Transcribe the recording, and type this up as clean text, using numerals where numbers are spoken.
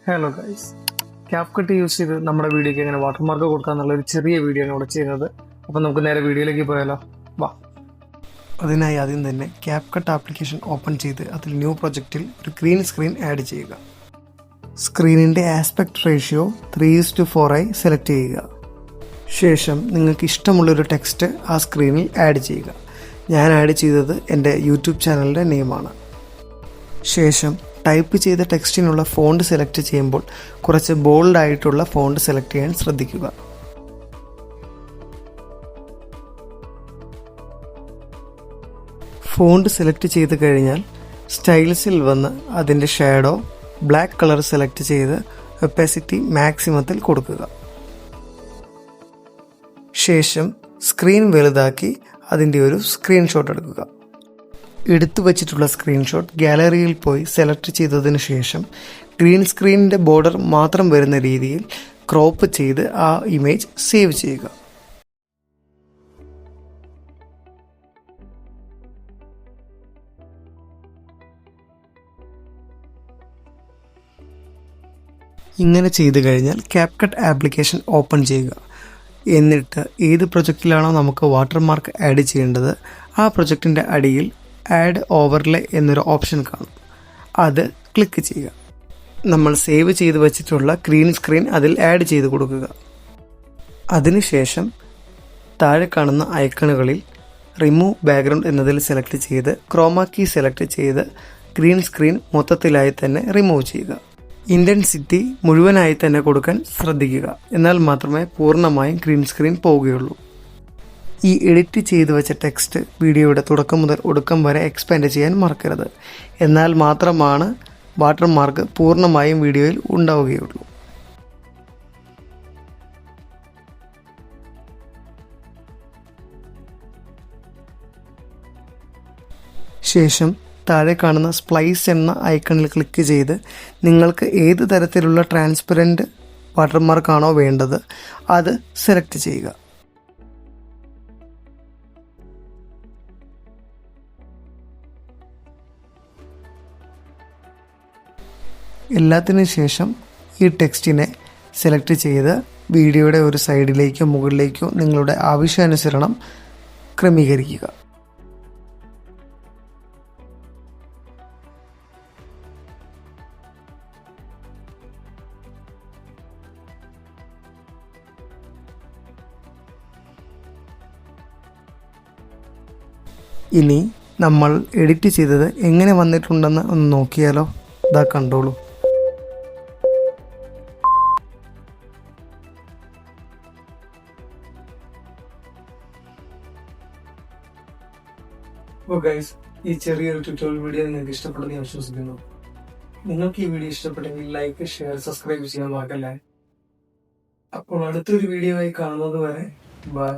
Hello guys, CapCut use ചെയ്ത് നമ്മുടെ വീഡിയോക്ക് എങ്ങനെ വാട്ടർമാർക്ക് കൊടുക്കുക എന്നുള്ളൊരു ചെറിയ വീഡിയോ ആണ് ഇവിടെ ചെയ്യുന്നത്. അപ്പം നമുക്ക് നേരെ വീഡിയോയിലേക്ക് പോയാലോ, വാ. അതിനായി ആദ്യം തന്നെ ക്യാപ്കട്ട് ആപ്ലിക്കേഷൻ ഓപ്പൺ ചെയ്ത് അതിൽ ന്യൂ പ്രൊജക്റ്റിൽ ഒരു ഗ്രീൻ സ്ക്രീൻ ആഡ് ചെയ്യുക. സ്ക്രീനിൻ്റെ ആസ്പെക്ട് റേഷ്യോ 3:4 ആയി സെലക്ട് ചെയ്യുക. ശേഷം നിങ്ങൾക്ക് ഇഷ്ടമുള്ളൊരു ടെക്സ്റ്റ് ആ സ്ക്രീനിൽ ആഡ് ചെയ്യുക. ഞാൻ ആഡ് ചെയ്തത് എൻ്റെ യൂട്യൂബ് ചാനലിൻ്റെ നെയിമാണ്. ശേഷം ടൈപ്പ് ചെയ്ത ടെക്സ്റ്റിനുള്ള ഫോണ്ട് സെലക്ട് ചെയ്യുമ്പോൾ കുറച്ച് ബോൾഡ് ആയിട്ടുള്ള ഫോണ്ട് സെലക്ട് ചെയ്യാൻ ശ്രദ്ധിക്കുക. ഫോണ്ട് സെലക്ട് ചെയ്ത് കഴിഞ്ഞാൽ സ്റ്റൈൽസിൽ വന്ന് അതിൻ്റെ ഷാഡോ ബ്ലാക്ക് കളർ സെലക്ട് ചെയ്ത് ഒപ്പാസിറ്റി മാക്സിമത്തിൽ കൊടുക്കുക. ശേഷം സ്ക്രീൻ വലുതാക്കി അതിൻ്റെ ഒരു സ്ക്രീൻഷോട്ട് എടുക്കുക. എടുത്തു വച്ചിട്ടുള്ള സ്ക്രീൻഷോട്ട് ഗാലറിയിൽ പോയി സെലക്ട് ചെയ്തതിന് ശേഷം ഗ്രീൻ സ്ക്രീനിൻ്റെ ബോർഡർ മാത്രം വരുന്ന രീതിയിൽ ക്രോപ്പ് ചെയ്ത് ആ ഇമേജ് സേവ് ചെയ്യുക. ഇങ്ങനെ ചെയ്തു കഴിഞ്ഞാൽ ക്യാപ്കട്ട് ആപ്ലിക്കേഷൻ ഓപ്പൺ ചെയ്യുക. എന്നിട്ട് ഏത് പ്രൊജക്റ്റിലാണോ നമുക്ക് വാട്ടർമാർക്ക് ആഡ് ചെയ്യേണ്ടത് ആ പ്രൊജക്റ്റിൻ്റെ അടിയിൽ ആഡ് ഓവർലേ എന്നൊരു ഓപ്ഷൻ കാണും. അത് ക്ലിക്ക് ചെയ്യുക. നമ്മൾ സേവ് ചെയ്ത് വച്ചിട്ടുള്ള ഗ്രീൻ സ്ക്രീൻ അതിൽ ആഡ് ചെയ്ത് കൊടുക്കുക. അതിനുശേഷം താഴെ കാണുന്ന ഐക്കണുകളിൽ റിമൂവ് ബാക്ക്ഗ്രൗണ്ട് എന്നതിൽ സെലക്ട് ചെയ്ത് ക്രോമാ കീ സെലക്ട് ചെയ്ത് ഗ്രീൻ സ്ക്രീൻ മൊത്തത്തിലായി തന്നെ റിമൂവ് ചെയ്യുക. ഇൻറ്റൻസിറ്റി മുഴുവനായി തന്നെ കൊടുക്കാൻ ശ്രദ്ധിക്കുക. എന്നാൽ മാത്രമേ പൂർണ്ണമായും ഗ്രീൻ സ്ക്രീൻ പോവുകയുള്ളൂ. ഈ എഡിറ്റ് ചെയ്തു വെച്ച ടെക്സ്റ്റ് വീഡിയോയുടെ തുടക്കം മുതൽ ഒടുക്കം വരെ എക്സ്പാൻഡ് ചെയ്യാൻ മറക്കരുത്. എന്നാൽ മാത്രമാണ് വാട്ടർമാർക്ക് പൂർണ്ണമായും വീഡിയോയിൽ ഉണ്ടാവുകയുള്ളൂ. ശേഷം താഴെ കാണുന്ന സ്പ്ലൈസ് എന്ന ഐക്കണിൽ ക്ലിക്ക് ചെയ്ത് നിങ്ങൾക്ക് ഏത് തരത്തിലുള്ള ട്രാൻസ്പെറൻറ്റ് വാട്ടർമാർക്കാണോ വേണ്ടത് അത് സെലക്ട് ചെയ്യുക. എല്ലാത്തിനും ശേഷം ഈ ടെക്സ്റ്റിനെ സെലക്ട് ചെയ്ത് വീഡിയോയുടെ ഒരു സൈഡിലേക്കോ മുകളിലേക്കോ നിങ്ങളുടെ ആവശ്യാനുസരണം ക്രമീകരിക്കുക. ഇനി നമ്മൾ എഡിറ്റ് ചെയ്തത് എങ്ങനെ വന്നിട്ടുണ്ടെന്ന് ഒന്ന് നോക്കിയാലോ. ഇതാ കണ്ടോളൂ. ഗൈസ്, ഈ ചെറിയൊരു ട്യൂട്ടോറിയൽ വീഡിയോ നിങ്ങൾക്ക് ഇഷ്ടപ്പെട്ടെന്ന് ഞാൻ വിശ്വസിക്കുന്നു. നിങ്ങൾക്ക് ഈ വീഡിയോ ഇഷ്ടപ്പെട്ടെങ്കിൽ ലൈക്ക്, ഷെയർ, സബ്സ്ക്രൈബ് ചെയ്യാൻ മറക്കല്ലേ. അപ്പോൾ അടുത്തൊരു വീഡിയോ ആയി കാണുന്നത് വരെ ബൈ.